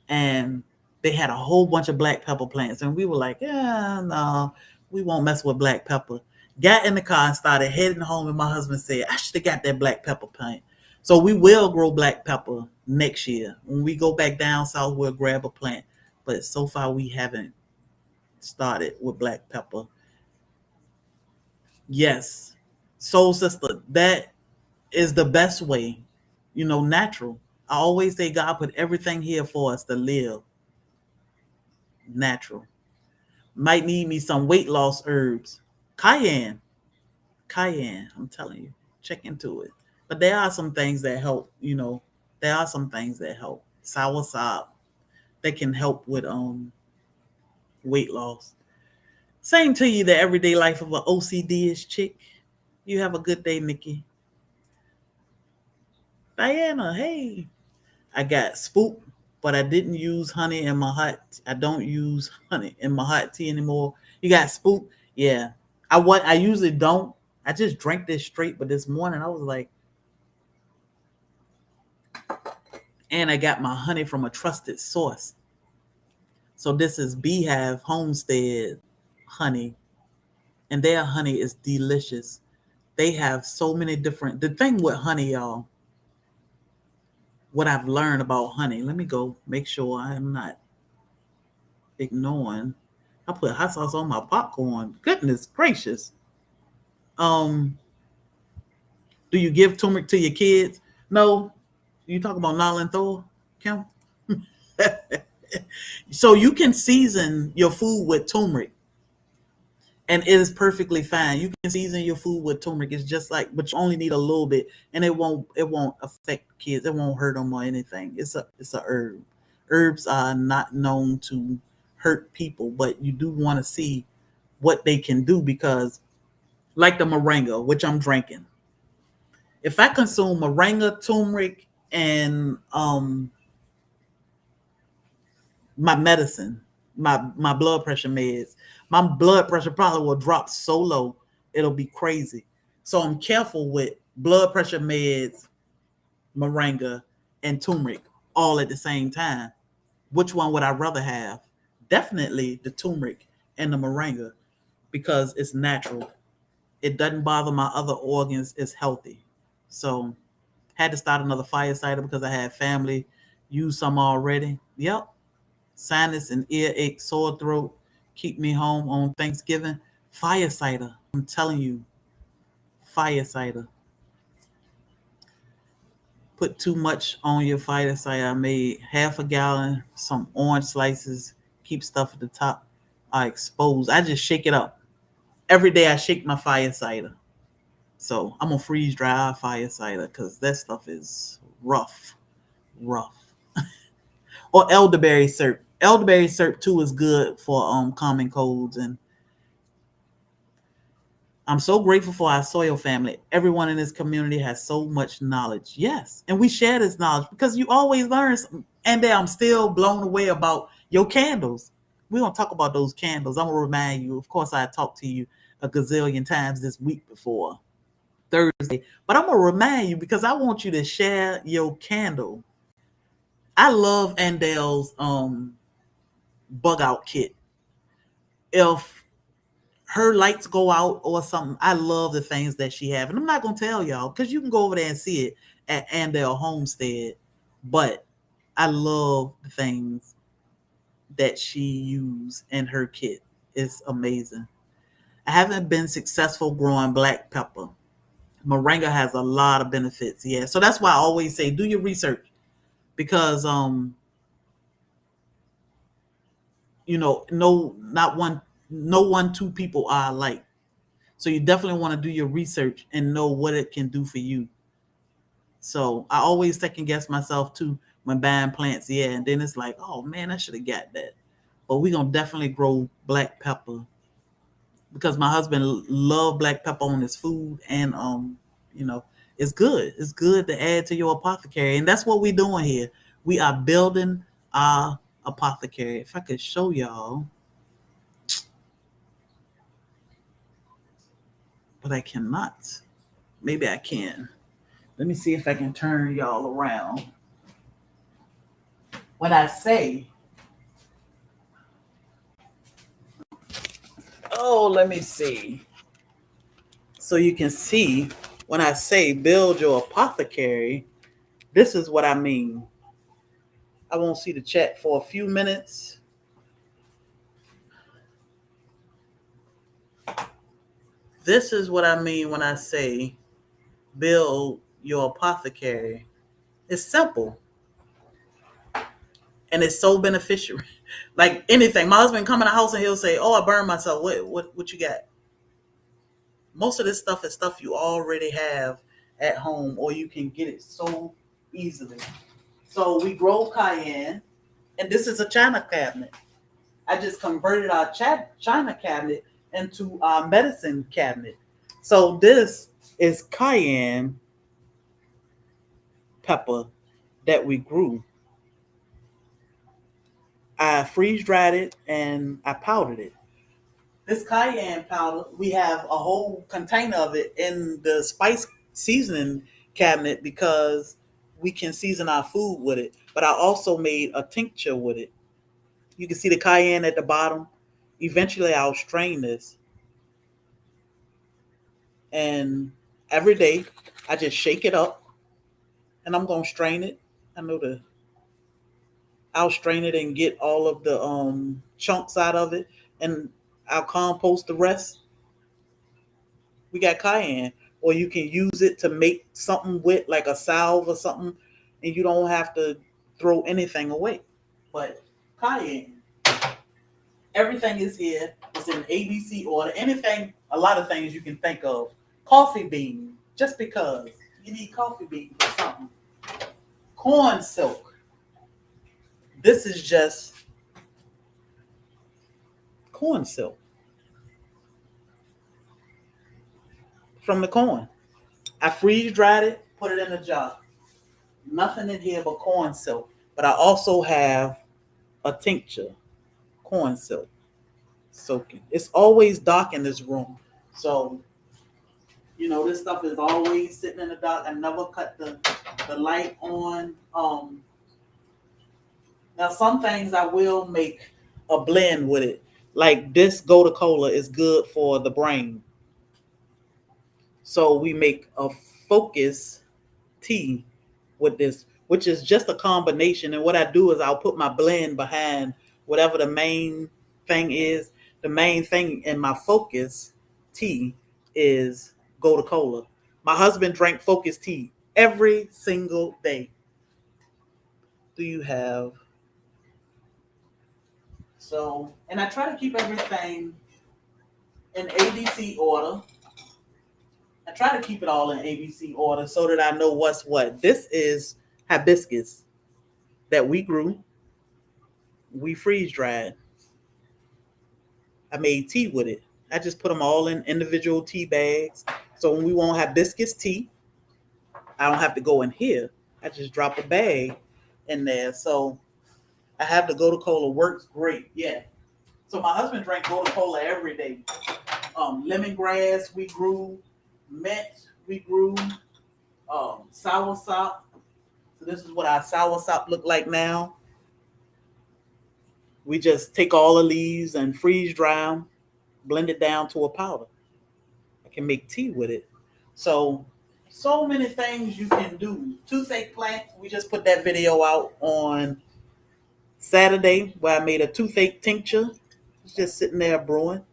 and they had a whole bunch of black pepper plants, and we were like, yeah, no, we won't mess with black pepper. Got in the car and started heading home, and my husband said, I should have got that black pepper plant. So we will grow black pepper next year. When we go back down south, we'll grab a plant. But so far, we haven't started with black pepper. Yes. Soul sister, that is the best way, natural. I always say God put everything here for us to live natural. Might need me some weight loss herbs. Cayenne. Cayenne. I'm telling you. Check into it. But there are some things that help. There are some things that help. Soursop. That can help with weight loss. Same to you, the everyday life of an OCD-ish chick. You have a good day, Nikki. Diana, hey. I got spook, but I didn't use honey in my hot. I don't use honey in my hot tea anymore. You got spook? Yeah. I usually don't. I just drank this straight, but this morning I was like, and I got my honey from a trusted source. So this is Beehive Homestead honey, and their honey is delicious. They have so many different. The thing with honey, y'all, what I've learned about honey. Let me go make sure I'm not ignoring. I put hot sauce on my popcorn. Goodness gracious. Um, do you give turmeric to your kids? No. You talk about Nala and Thor, Kim? So you can season your food with turmeric, and it is perfectly fine. You can season your food with turmeric. It's just like, but you only need a little bit, and it won't affect kids. It won't hurt them or anything. It's a herb. Herbs are not known to hurt people, but you do want to see what they can do, because like the moringa, which I'm drinking. If I consume moringa, turmeric, and my medicine, my blood pressure meds, my blood pressure probably will drop so low it'll be crazy. So I'm careful with blood pressure meds, moringa, and turmeric all at the same time. Which one would I rather have? definitely the turmeric and the moringa because it's natural. It doesn't bother my other organs. It's healthy. So had to start another fire cider because I had family use some already. Yep. Sinus and earache, sore throat, keep me home on Thanksgiving. Fire cider. I'm telling you, fire cider. Put too much on your fire cider. I made half a gallon, some orange slices, keep stuff at the top. I expose. I just shake it up. Every day I shake my fire cider. So I'm gonna freeze dry fire cider because that stuff is rough. Rough. Or elderberry syrup. Elderberry syrup too is good for common colds, and I'm so grateful for our soil family. Everyone in this community has so much knowledge. Yes, and we share this knowledge because you always learn something. And then I'm still blown away about your candles. We're gonna talk about those candles. I'm gonna remind you. Of course, I talked to you a gazillion times this week before Thursday, but I'm gonna remind you because I want you to share your candle. I love Andel's bug out kit. If her lights go out or something, I love the things that she have. And I'm not gonna tell y'all because you can go over there and see it at Andel Homestead. But I love the things that she used in her kit. It's amazing. I haven't been successful growing black pepper. Moringa has a lot of benefits. Yeah. So that's why I always say do your research because no not one no one two people are alike. So you definitely want to do your research and know what it can do for you. So I always second guess myself too when buying plants. Yeah, and then it's like, oh man, I should have got that. But we're gonna definitely grow black pepper because my husband love black pepper on his food, and you know, it's good. It's good to add to your apothecary, and that's what we're doing here. We are building our apothecary. If I could show y'all, but I cannot. Maybe I can. Let me see if I can turn y'all around. When I say, oh, let me see. So you can see when I say build your apothecary, this is what I mean. I won't see the chat for a few minutes. This is what I mean when I say build your apothecary. It's simple and it's so beneficial. Like anything. My husband come in the house and he'll say, oh, I burned myself. What you got? Most of this stuff is stuff you already have at home or you can get it so easily. So we grow cayenne, and this is a china cabinet. I just converted our china cabinet into our medicine cabinet. So this is cayenne pepper that we grew. I freeze dried it and I powdered it. This cayenne powder, we have a whole container of it in the spice seasoning cabinet because we can season our food with it. But I also made a tincture with it. You can see the cayenne at the bottom. Eventually, I'll strain this. And every day, I just shake it up and I'm going to strain it. I know I'll strain it and get all of the chunks out of it and I'll compost the rest. We got cayenne, or you can use it to make something with, like a salve or something, and you don't have to throw anything away. But cayenne, everything is here. It's in ABC order. Anything, a lot of things you can think of. Coffee bean, just because you need coffee bean for something. Corn silk. This is just corn silk from the corn. I freeze dried it, put it in a jar. Nothing in here but corn silk. But I also have a tincture, corn silk, soaking. It's always dark in this room. So, this stuff is always sitting in the dark. I never cut the light on. Now, some things I will make a blend with it. Like this Gold Cola is good for the brain. So we make a focus tea with this, which is just a combination. And what I do is I'll put my blend behind whatever the main thing is. The main thing in my focus tea is Gold Cola. My husband drank focus tea every single day. Do you have so? And I try to keep everything in ABC order. I try to keep it all in ABC order so that I know what's what. This is hibiscus that we grew, we freeze dried. I made tea with it. I just put them all in individual tea bags. So when we want hibiscus tea, I don't have to go in here. I just drop a bag in there. So I have the Gold Cola works great. Yeah. So my husband drank Gold Cola every day. Lemongrass we grew, mint we grew, sour sop. So this is what our sour sop look like now. We just take all the leaves and freeze dry them, blend it down to a powder. I can make tea with it. So many things you can do. Toothache plant, we just put that video out on Saturday where I made a toothache tincture. It's just sitting there brewing.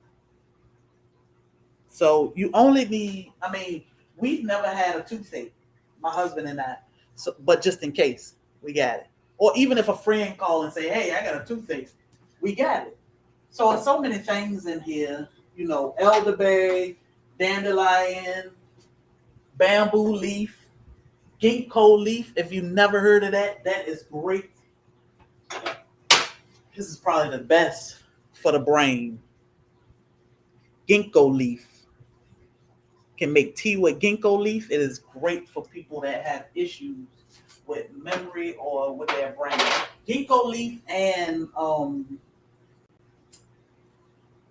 So you only need, I mean, we've never had a toothache, my husband and I. So, but just in case, we got it. Or even if a friend call and say, hey, I got a toothache, we got it. So there's so many things in here, elderberry, dandelion, bamboo leaf, ginkgo leaf. If you never heard of that, that is great. This is probably the best for the brain. Ginkgo leaf. Can make tea with ginkgo leaf. It is great for people that have issues with memory or with their brain. Ginkgo leaf and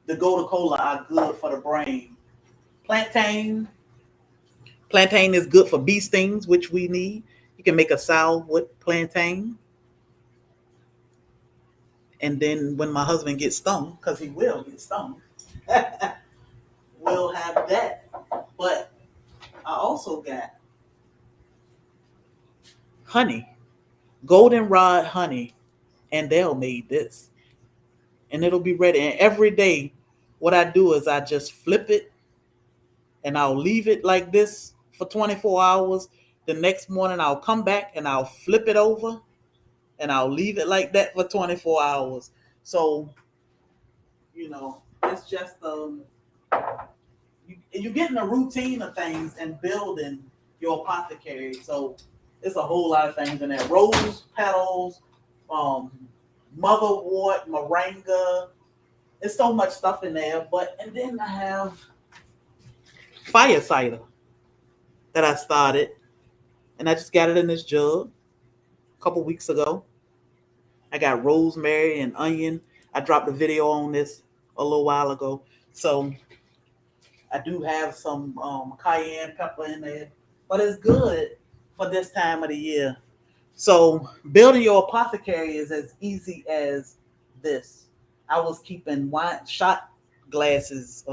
the Gold Cola are good for the brain. Plantain. Plantain is good for bee stings, which we need. You can make a salve with plantain. And then when my husband gets stung, because he will get stung, we'll have that. But I also got honey, goldenrod honey, and they'll made this. And it'll be ready. And every day, what I do is I just flip it and I'll leave it like this for 24 hours. The next morning, I'll come back and I'll flip it over and I'll leave it like that for 24 hours. So, it's just you get in a routine of things and building your apothecary. So it's a whole lot of things in there. Rose petals, um, motherwort, moringa. It's so much stuff in there. And then I have fire cider that I started, and I just got it in this jug a couple weeks ago. I got rosemary and onion. I dropped a video on this a little while ago. So I do have some cayenne pepper in there, but it's good for this time of the year. So building your apothecary is as easy as this. I was keeping shot glasses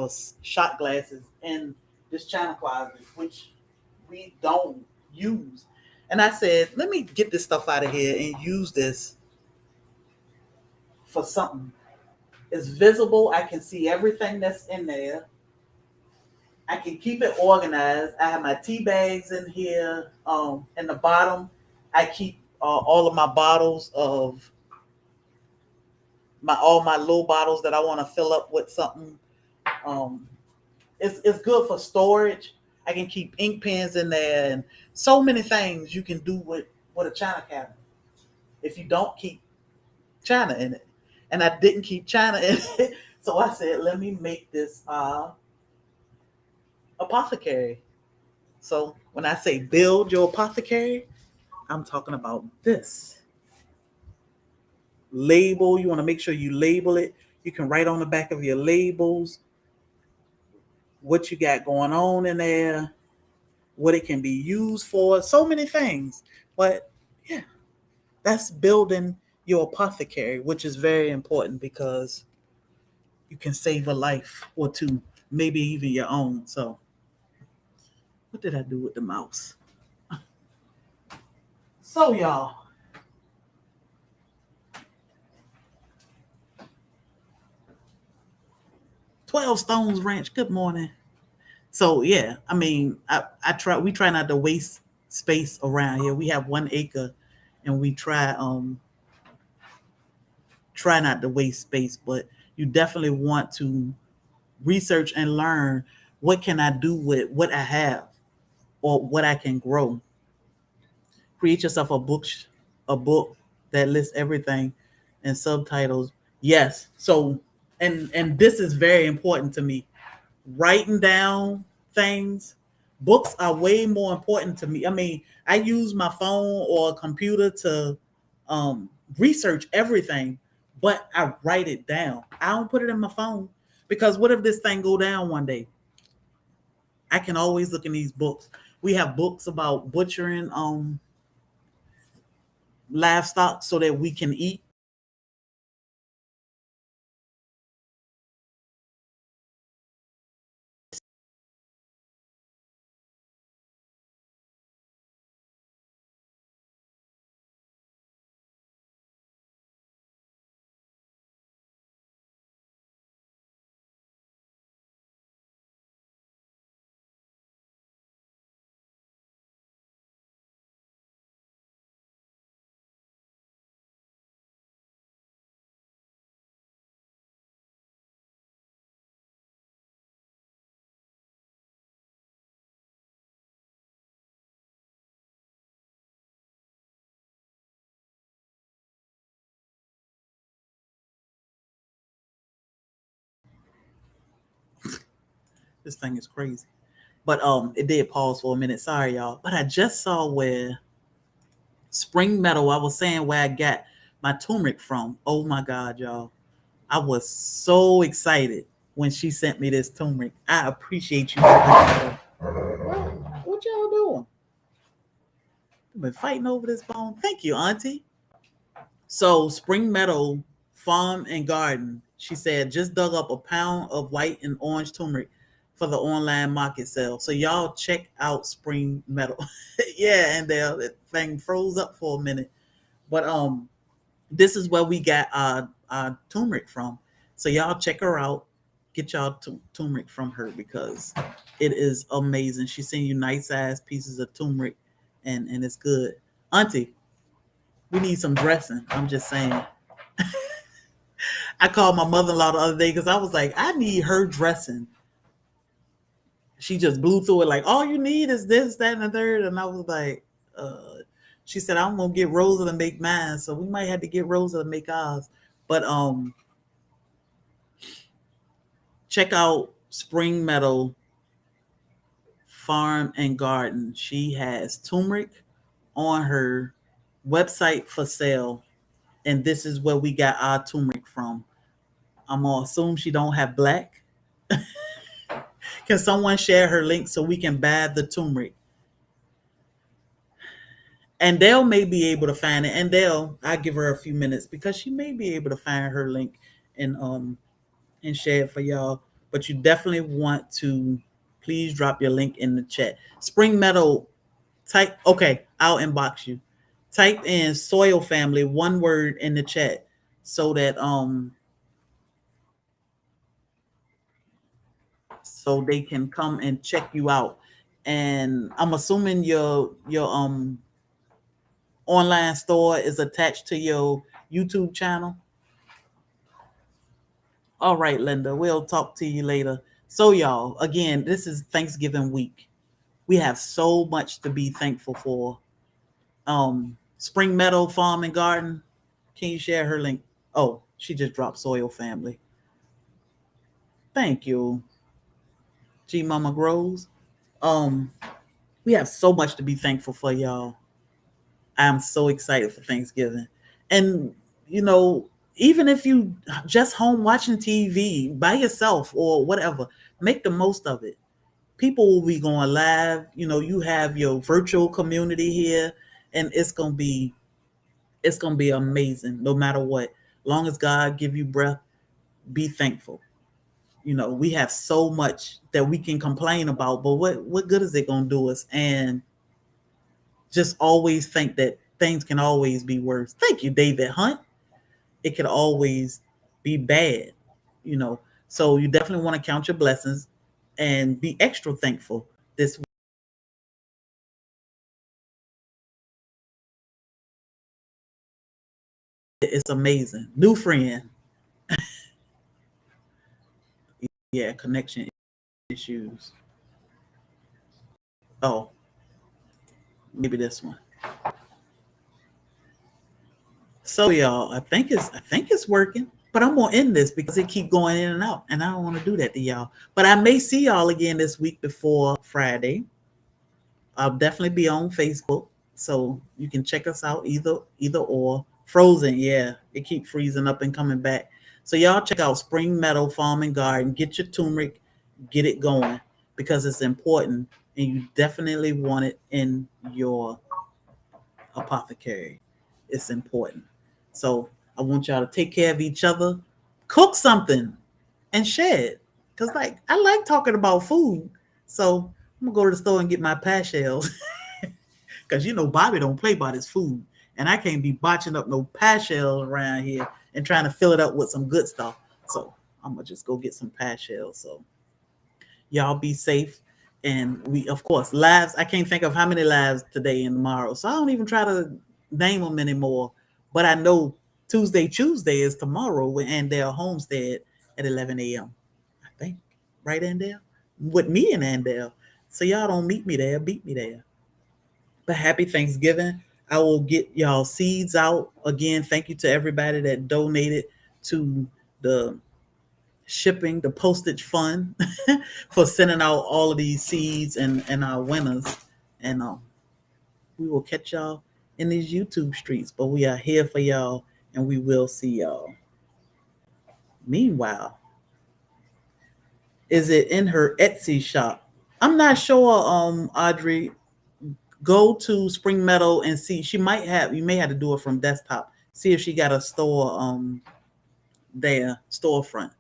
in this china closet, which we don't use. And I said, let me get this stuff out of here and use this for something. It's visible. I can see everything that's in there. I can keep it organized. I have my tea bags in here. In the bottom, I keep all of my bottles of all my little bottles that I want to fill up with something. Um, it's good for storage. I can keep ink pens in there and so many things you can do with a china cabinet if you don't keep china in it. And I didn't keep china in it, so I said, let me make this apothecary. So when I say build your apothecary, I'm talking about this. Label, you want to make sure you label it. You can write on the back of your labels what you got going on in there, what it can be used for, so many things. But yeah, that's building your apothecary, which is very important because you can save a life or two, maybe even your own. So, what did I do with the mouse? So, y'all, 12 Stones Ranch, good morning. So, yeah, I mean, we try not to waste space around here. We have 1 acre and we try not to waste space, but you definitely want to research and learn what can I do with what I have or what I can grow. Create yourself a book that lists everything and subtitles. Yes. So and this is very important to me. Writing down things. Books are way more important to me. I mean, I use my phone or a computer to research everything, but I write it down. I don't put it in my phone because what if this thing go down one day? I can always look in these books. We have books about butchering livestock so that we can eat. This thing is crazy. But it did pause for a minute. Sorry, y'all. But I just saw where Spring Meadow, I was saying where I got my turmeric from. Oh my God, y'all. I was so excited when she sent me this turmeric. I appreciate you. What y'all doing? I've been fighting over this bone. Thank you, Auntie. So Spring Meadow Farm and Garden, she said, just dug up a pound of white and orange turmeric for the online market sale. So y'all check out Spring Meadow. Yeah, and that thing froze up for a minute. But this is where we got our turmeric from. So y'all check her out. Get y'all turmeric from her because it is amazing. She send you nice size pieces of turmeric and it's good. Auntie, we need some dressing. I'm just saying. I called my mother-in-law the other day because I was like, I need her dressing. She just blew through it like, all you need is this, that, and the third. And I was like, she said, I'm gonna get Rosa to make mine. So we might have to get Rosa to make ours. But check out Spring Meadow Farm and Garden. She has turmeric on her website for sale. And this is where we got our turmeric from. I'm gonna assume she don't have black. Can someone share her link so we can buy the turmeric? And Dale may be able to find it. And Dale, I give her a few minutes because she may be able to find her link and share it for y'all. But you definitely want to please drop your link in the chat. Spring Meadow, type okay, I'll inbox you. Type in Soil Family, one word in the chat so they can come and check you out. And I'm assuming your online store is attached to your YouTube channel. All right, Linda, we'll talk to you later. So, y'all, again, this is Thanksgiving week. We have so much to be thankful for. Spring Meadow Farm and Garden. Can you share her link? Oh, she just dropped Soil Family. Thank you, G Mama Grows. Um, we have so much to be thankful for, y'all. I'm so excited for Thanksgiving. And, you know, even if you just home watching TV by yourself or whatever, make the most of it. People will be going live. You know, you have your virtual community here, and it's going to be It's gonna be amazing no matter what. Long as God give you breath, be thankful. We have so much that we can complain about, but what good is it gonna do us? And just always think that things can always be worse. Thank you, David Hunt. It could always be bad, you know. So you definitely want to count your blessings and be extra thankful this week. It's amazing. New friend. Yeah, connection issues. Oh, maybe this one. So y'all, I think it's working. But I'm gonna end this because it keep going in and out, and I don't want to do that to y'all. But I may see y'all again this week before Friday. I'll definitely be on Facebook, so you can check us out either or. Frozen, yeah, it keep freezing up and coming back. So y'all check out Spring Meadow Farm and Garden. Get your turmeric, get it going because it's important, and you definitely want it in your apothecary. It's important. So I want y'all to take care of each other, cook something, and share it. Cause like I like talking about food. So I'm gonna go to the store and get my pie shells. Cause Bobby don't play by his food. And I can't be botching up no pie shells around here and trying to fill it up with some good stuff. So I'm gonna just go get some pie shells. So y'all be safe. And we, of course, lives. I can't think of how many lives today and tomorrow. So I don't even try to name them anymore. But I know Tuesday is tomorrow with Andale Homestead at 11 a.m. I think. Right, Andale? With me and Andale. So y'all don't meet me there, beat me there. But happy Thanksgiving. I will get y'all seeds out. Again, thank you to everybody that donated to the shipping, the postage fund for sending out all of these seeds and our winners. And we will catch y'all in these YouTube streets. But we are here for y'all and we will see y'all. Meanwhile, is it in her Etsy shop? I'm not sure, Audrey. Go to Spring Meadow and see. She might have, you may have to do it from desktop. See if she got a store there, storefront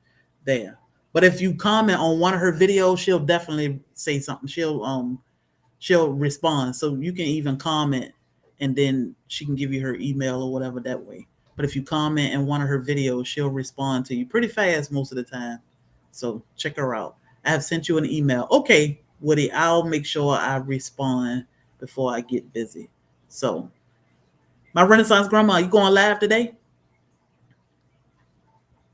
there. But if you comment on one of her videos, she'll definitely say something. She'll respond. So you can even comment and then she can give you her email or whatever that way. But if you comment in one of her videos, she'll respond to you pretty fast most of the time. So check her out. I have sent you an email. Okay, Woody, I'll make sure I respond before I get busy. So my Renaissance grandma, you going live today?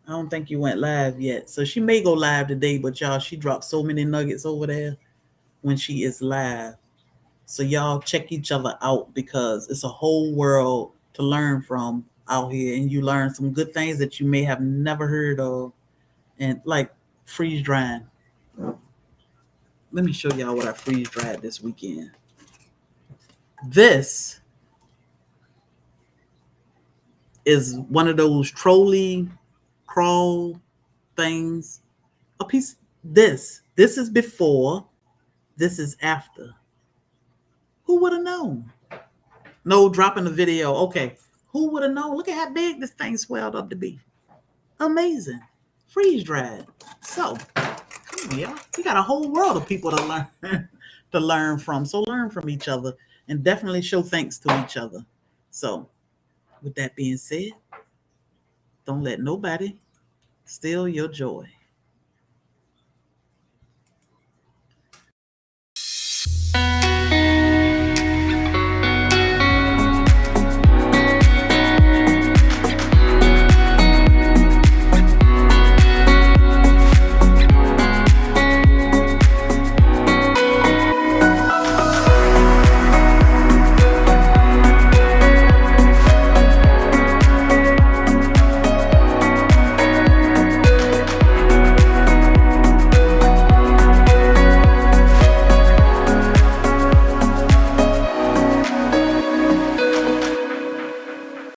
I don't think you went live yet. So she may go live today, but y'all, she dropped so many nuggets over there when she is live. So y'all check each other out because it's a whole world to learn from out here. And you learn some good things that you may have never heard of. And like freeze drying. Let me show y'all what I freeze dried this weekend. This is one of those trolley crawl things. A piece. This is before. This is after. Who would have known? No, dropping the video. Okay. Who would have known? Look at how big this thing swelled up to be. Amazing. Freeze dried. So, come on, y'all. We got a whole world of people to learn to learn from. So learn from each other and definitely show thanks to each other. So, with that being said, don't let nobody steal your joy.